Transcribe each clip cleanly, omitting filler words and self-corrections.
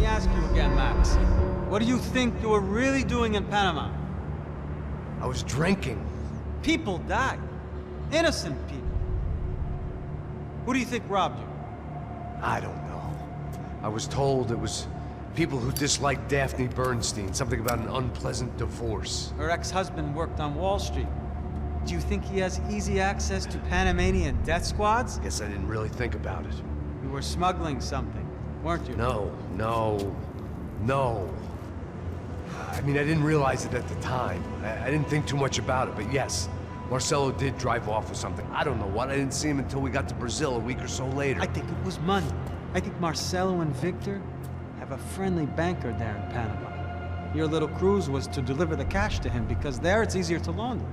me ask you again, Max. What do you think you were really doing in Panama? I was drinking. People died. Innocent people. Who do you think robbed you? I don't know. I was told it was people who disliked Daphne Bernstein, something about an unpleasant divorce. Her ex-husband worked on Wall Street. Do you think he has easy access to Panamanian death squads? Guess I didn't really think about it. You were smuggling something, weren't you? No. I mean, I didn't realize it at the time. I didn't think too much about it, but yes, Marcelo did drive off with something. I don't know what. I didn't see him until we got to Brazil a week or so later. I think it was money. I think Marcelo and Victor have a friendly banker there in Panama. Your little cruise was to deliver the cash to him because there it's easier to launder.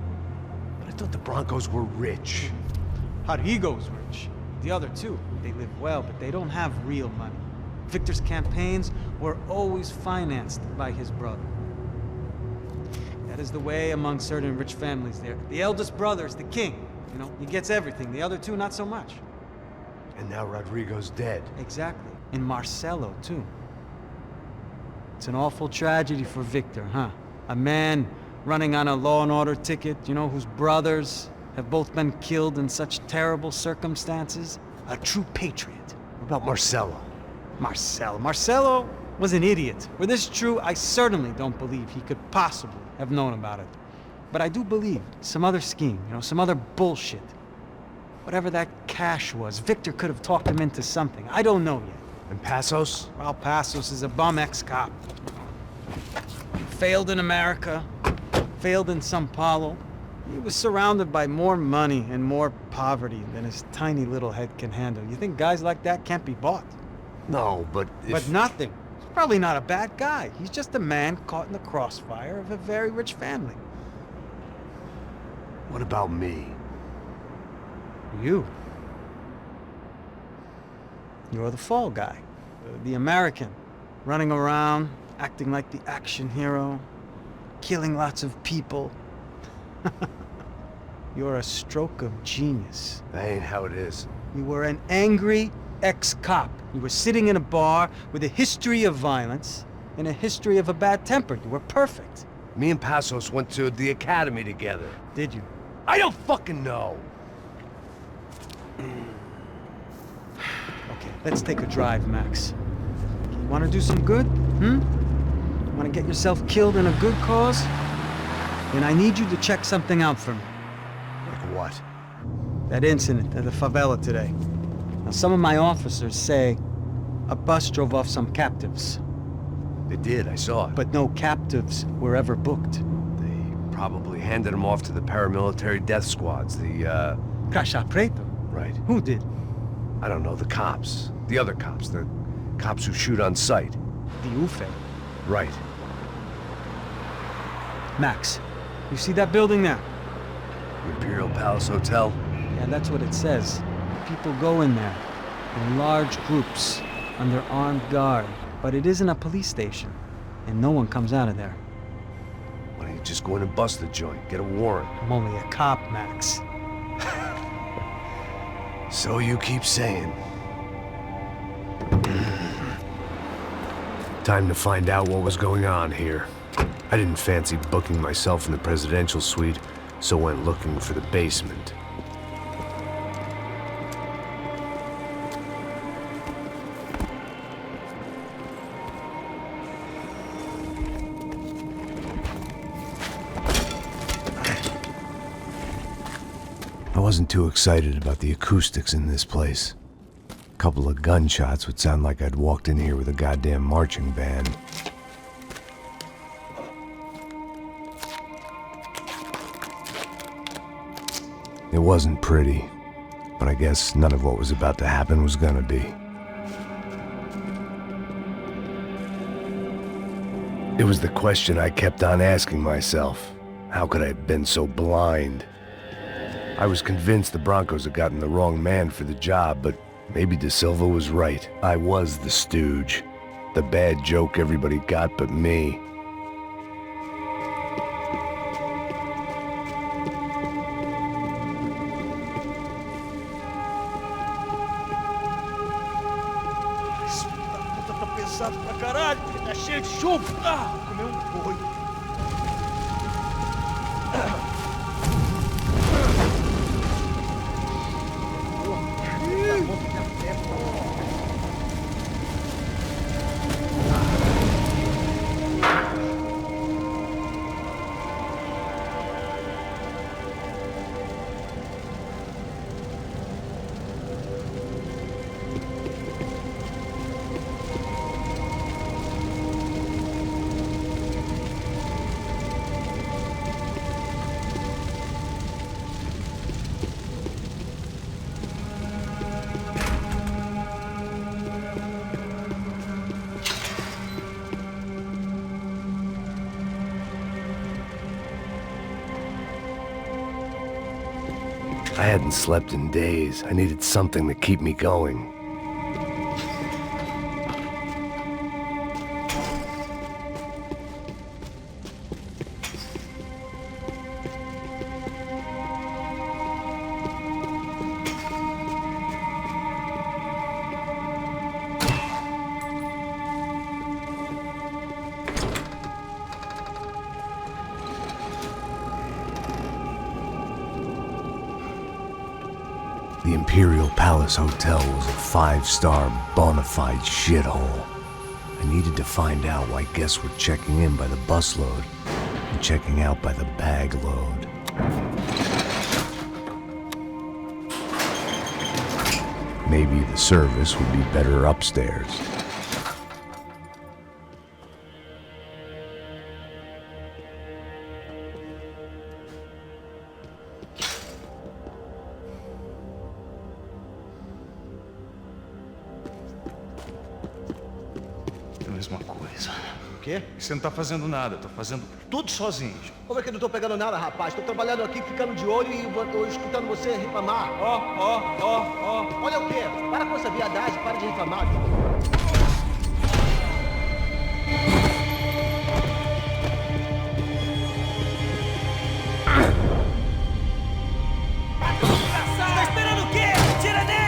But I thought the Broncos were rich. Rodrigo's rich. The other two, they live well, but they don't have real money. Victor's campaigns were always financed by his brother. That is the way among certain rich families there. The eldest brother is the king. You know, he gets everything. The other two, not so much. And now Rodrigo's dead. Exactly. And Marcelo, too. It's an awful tragedy for Victor, huh? A man running on a law and order ticket, you know, whose brothers have both been killed in such terrible circumstances. A true patriot. What about Marcelo? Marcelo was an idiot. Were this true, I certainly don't believe he could possibly have known about it. But I do believe some other scheme, you know, some other bullshit. Whatever that cash was, Victor could have talked him into something. I don't know yet. And Passos? Well, Passos is a bum ex-cop. Failed in America, failed in Sao Paulo. He was surrounded by more money and more poverty than his tiny little head can handle. You think guys like that can't be bought? No, but But nothing. He's probably not a bad guy. He's just a man caught in the crossfire of a very rich family. What about me? You. You're the fall guy. The American. Running around, acting like the action hero. Killing lots of people. You're a stroke of genius. That ain't how it is. You were an angry ex-cop. You were sitting in a bar with a history of violence and a history of a bad temper. You were perfect. Me and Passos went to the academy together. Did you? I don't fucking know. Okay, let's take a drive, Max. You want to do some good? You want to get yourself killed in a good cause? Then I need you to check something out for me. Like what? That incident at the favela today. Now, some of my officers say a bus drove off some captives. They did, I saw it. But no captives were ever booked. They probably handed them off to the paramilitary death squads, the, Caixa Preto? Right. Who did? I don't know, the cops. The other cops, the cops who shoot on sight. The UFE. Right. Max, you see that building there? Imperial Palace Hotel? Yeah, that's what it says. People go in there, in large groups, under armed guard. But it isn't a police station, and no one comes out of there. Why don't you just go in and bust the joint, get a warrant? I'm only a cop, Max. So you keep saying. Time to find out what was going on here. I didn't fancy booking myself in the presidential suite, so went looking for the basement. I wasn't too excited about the acoustics in this place. A couple of gunshots would sound like I'd walked in here with a goddamn marching band. It wasn't pretty, but I guess none of what was about to happen was gonna be. It was the question I kept on asking myself. How could I have been so blind? I was convinced the Broncos had gotten the wrong man for the job, but maybe De Silva was right. I was the stooge. The bad joke everybody got but me. cansado pra caralho. Tá cheio de chumbo. Comer um boi. I hadn't slept in days. I needed something to keep me going. The Imperial Palace Hotel was a five-star bona fide shithole. I needed to find out why guests were checking in by the busload and checking out by the bag load. Maybe the service would be better upstairs. Mesma coisa. O quê? Você não tá fazendo nada, eu tô fazendo tudo sozinho. Como é que eu não tô pegando nada, rapaz? Tô trabalhando aqui, ficando de olho e escutando você reclamar. Ó. Olha o quê? Para com essa viadagem, para de reclamar. Tá esperando o quê? Tira dele!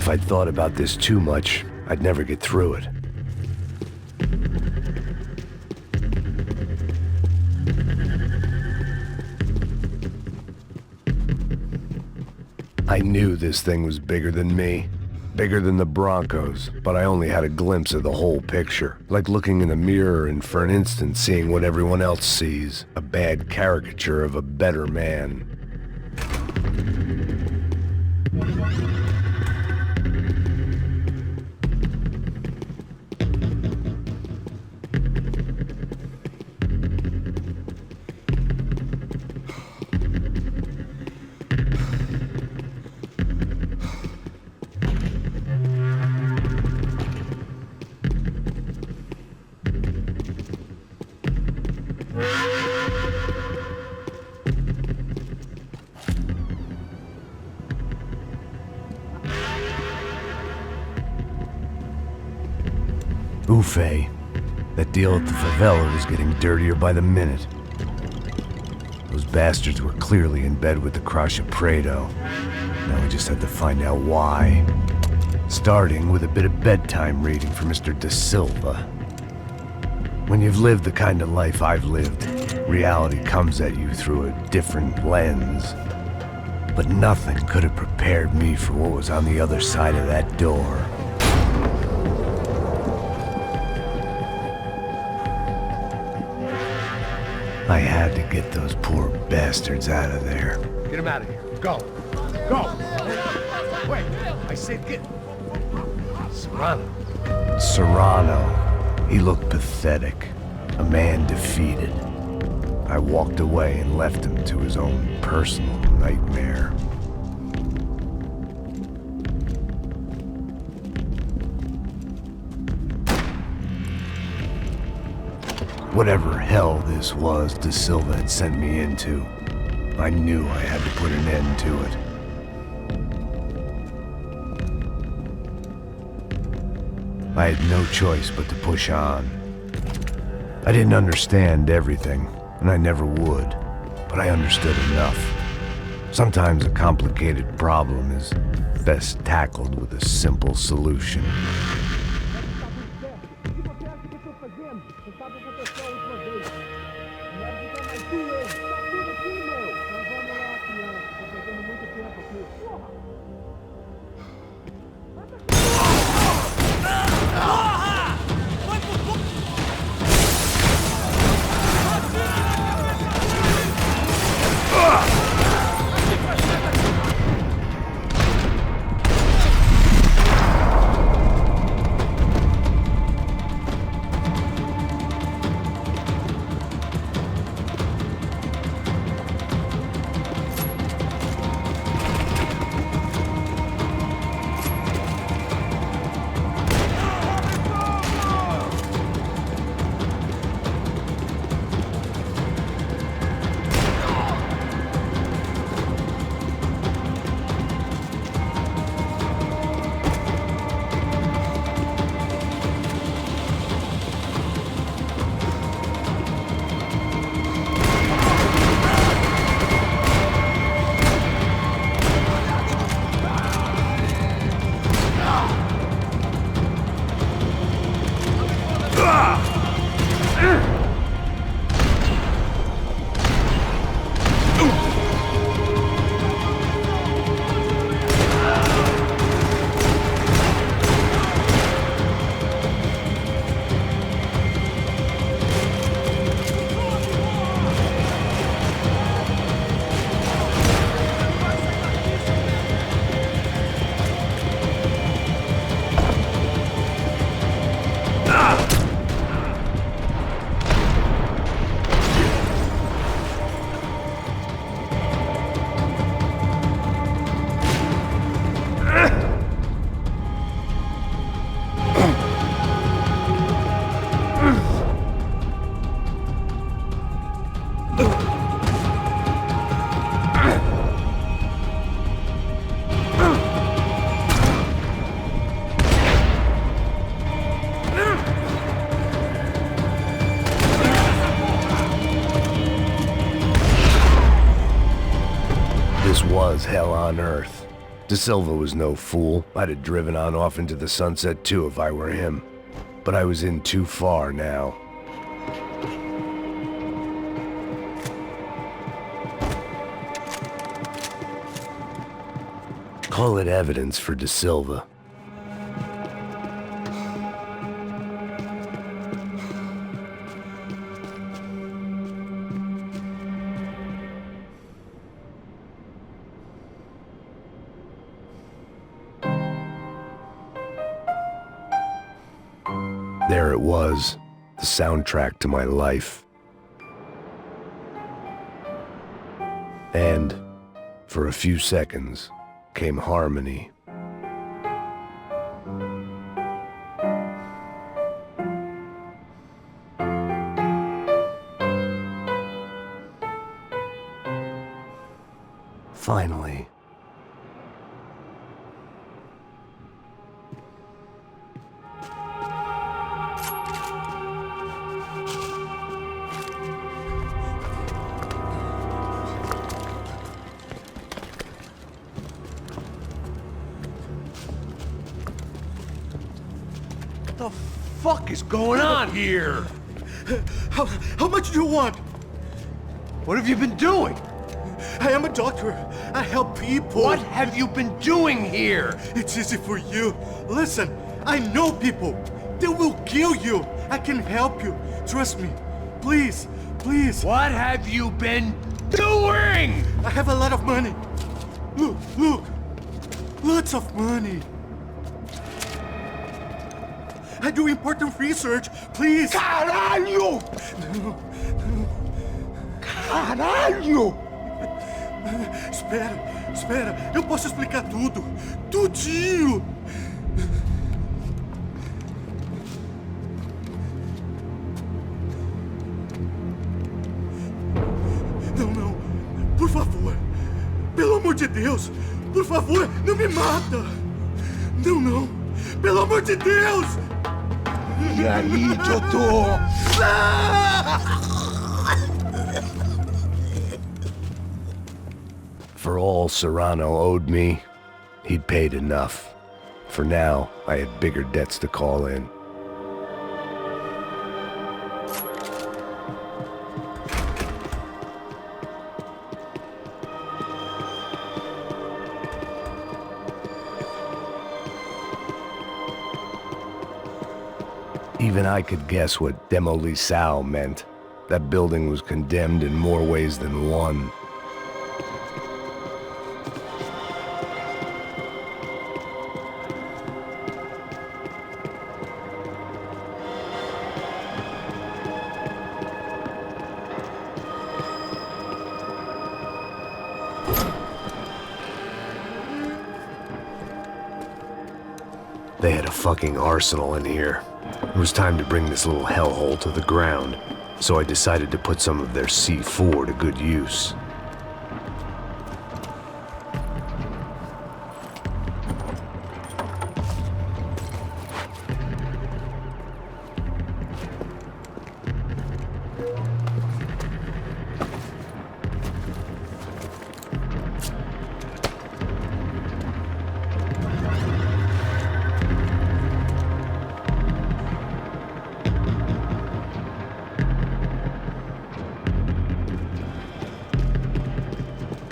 if I'd thought about this too much, I'd never get through it. I knew this thing was bigger than me. Bigger than the Broncos, but I only had a glimpse of the whole picture. Like looking in a mirror and for an instant seeing what everyone else sees. A bad caricature of a better man. Buffet. That deal at the favela was getting dirtier by the minute. Those bastards were clearly in bed with the Crusher Prado. Now we just had to find out why. Starting with a bit of bedtime reading for Mr. Da Silva. When you've lived the kind of life I've lived, reality comes at you through a different lens. But nothing could have prepared me for what was on the other side of that door. I had to get those poor bastards out of there. Get him out of here. Go. Go. Wait. I said get... Serrano. Serrano. He looked pathetic. A man defeated. I walked away and left him to his own personal nightmare. Whatever hell this was Da Silva had sent me into, I knew I had to put an end to it. I had no choice but to push on. I didn't understand everything, and I never would, but I understood enough. Sometimes a complicated problem is best tackled with a simple solution. Was hell on earth. De Silva was no fool. I'd have driven on off into the sunset too if I were him. But I was in too far now. Call it evidence for De Silva. There it was, the soundtrack to my life. And, for a few seconds, came harmony. Finally. What the fuck is going on here? How much do you want? What have you been doing? I am a doctor. I help people. What have you been doing here? It's easy for you. Listen, I know people. They will kill you. I can help you. Trust me. Please, please. What have you been doing? I have a lot of money. Look, look. Lots of money. I do important research. Please. Caralho! Caralho! Espera, espera. Eu posso explicar tudo. Tudinho. Não, não. Por favor. Pelo amor de Deus. Por favor, não me mata. Não, não. Pelo amor de Deus. E aí, Totô? For all Serrano owed me, he'd paid enough. For now, I had bigger debts to call in. Even I could guess what demolição meant. That building was condemned in more ways than one. They had a fucking arsenal in here. It was time to bring this little hellhole to the ground, so I decided to put some of their C4 to good use.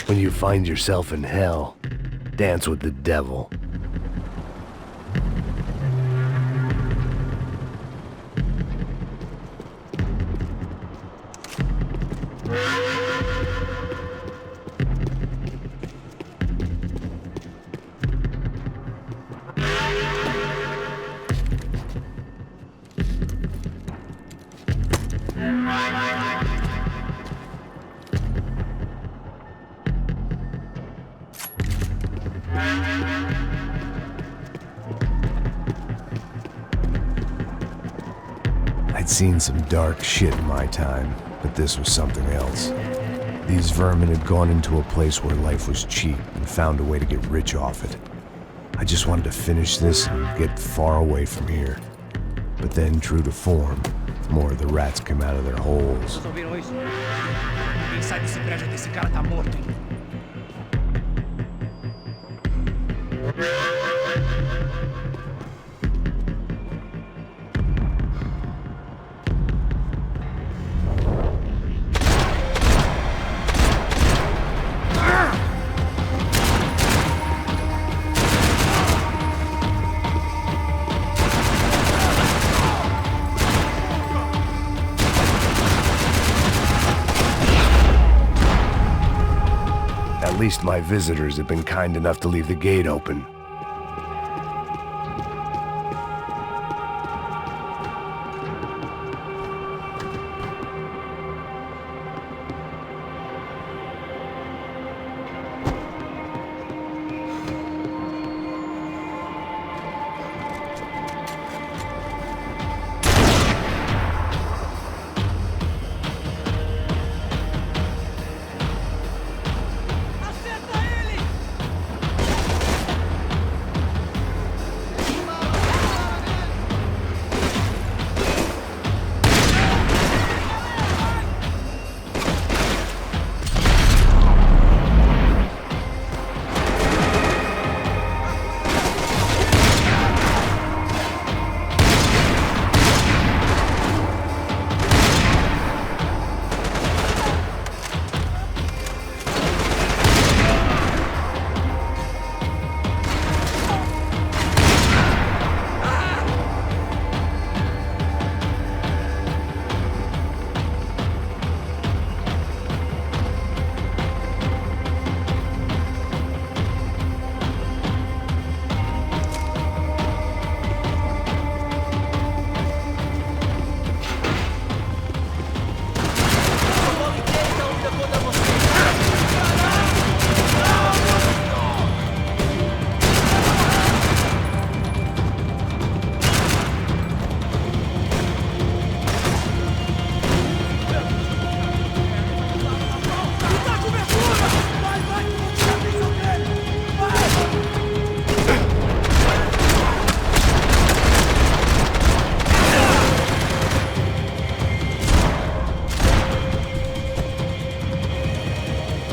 When you find yourself in hell, dance with the devil. I'd seen some dark shit in my time, but this was something else. These vermin had gone into a place where life was cheap and found a way to get rich off it. I just wanted to finish this and get far away from here. But then, true to form, more of the rats came out of their holes. Vocês ouviram isso? Ninguém sai desse prédio que esse cara tá morto, hein? At least my visitors have been kind enough to leave the gate open.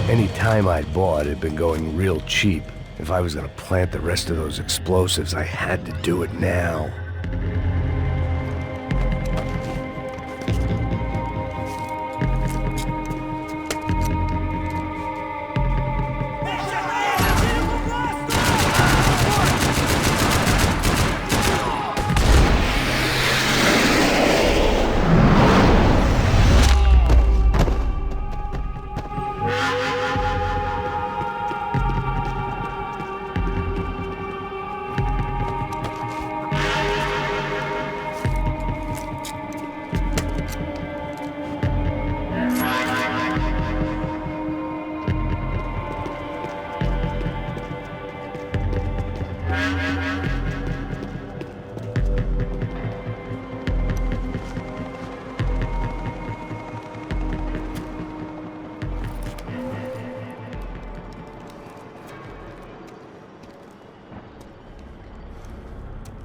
Any time I'd bought had been going real cheap. If I was gonna plant the rest of those explosives, I had to do it now.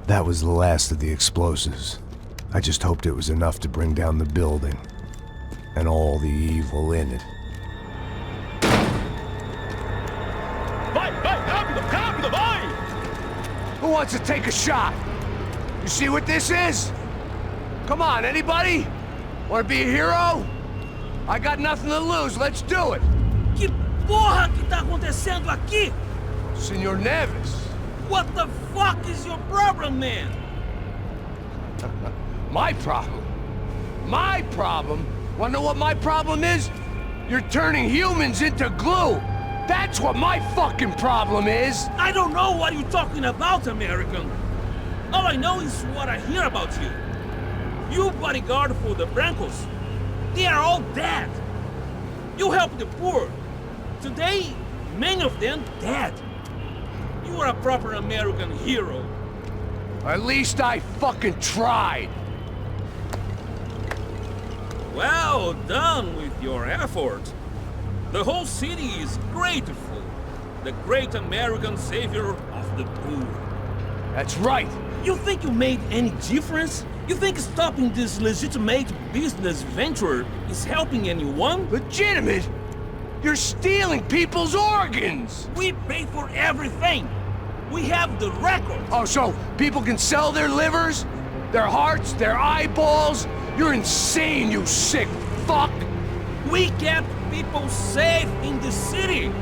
That was the last of the explosives. I just hoped it was enough to bring down the building and all the evil in it. Vai, rápido, rápido, vai! Who wants to take a shot? You see what this is? Come on, anybody? Want to be a hero? I got nothing to lose, let's do it! Que porra que tá acontecendo aqui? Senor Neves. What the fuck is your problem, man? My problem? My problem? Wanna know what my problem is? You're turning humans into glue! That's what my fucking problem is! I don't know what you're talking about, American. All I know is what I hear about you. You bodyguard for the Brancos. They are all dead. You help the poor. Today, many of them dead. You are a proper American hero. At least I fucking tried. Well done with your effort. The whole city is grateful. The great American savior of the poor. That's right. You think you made any difference? You think stopping this legitimate business venture is helping anyone? Legitimate? You're stealing people's organs! We pay for everything. We have the record. Oh, so people can sell their livers, their hearts, their eyeballs? You're insane, you sick fuck! We kept people safe in the city.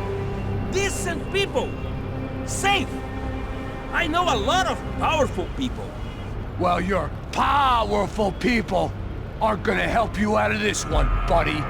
Decent people. Safe. I know a lot of powerful people. Well, your powerful people aren't gonna help you out of this one, buddy.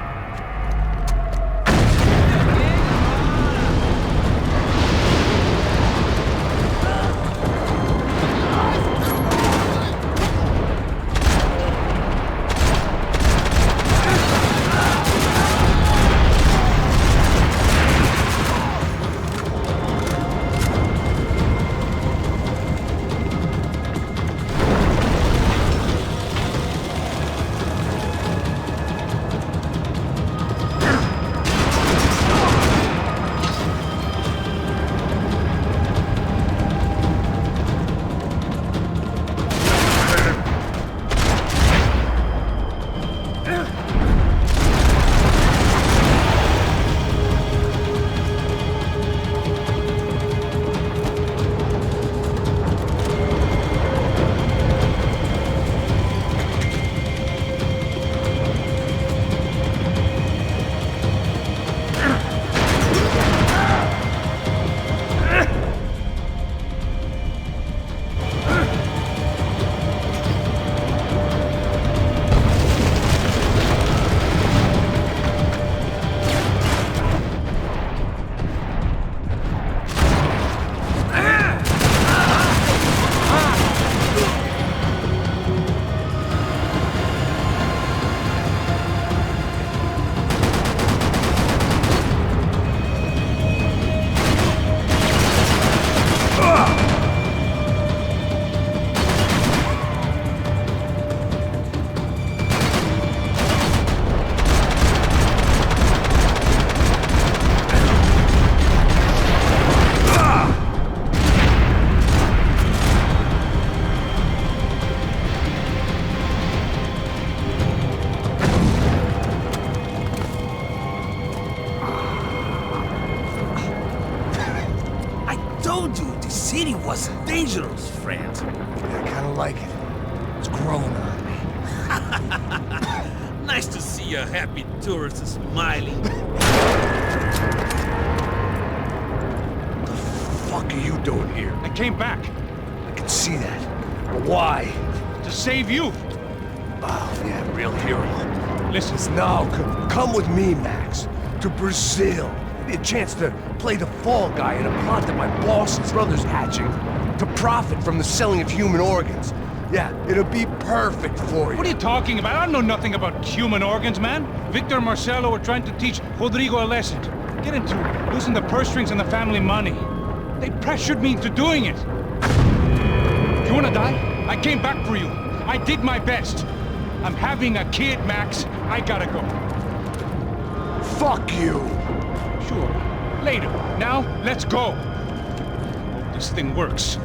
Was dangerous, friend. I kinda like it. It's growing on me. Nice to see a happy tourist smiling. What the fuck are you doing here? I came back I can see that. But why? to save you. Oh, yeah, real hero. Listen, No, come with me, Max. To Brazil. Maybe a chance to play the fall guy in a plot that my boss's brother's hatching. To profit from the selling of human organs. Yeah, it'll be perfect for you. what are you talking about? I know nothing about human organs, man. Victor and Marcelo were trying to teach Rodrigo a lesson. Get into losing the purse strings and the family money. They pressured me into doing it. You wanna die? I came back for you. I did my best. I'm having a kid, Max. I gotta go. Fuck you! Sure. Later. Now, let's go. Hope this thing works.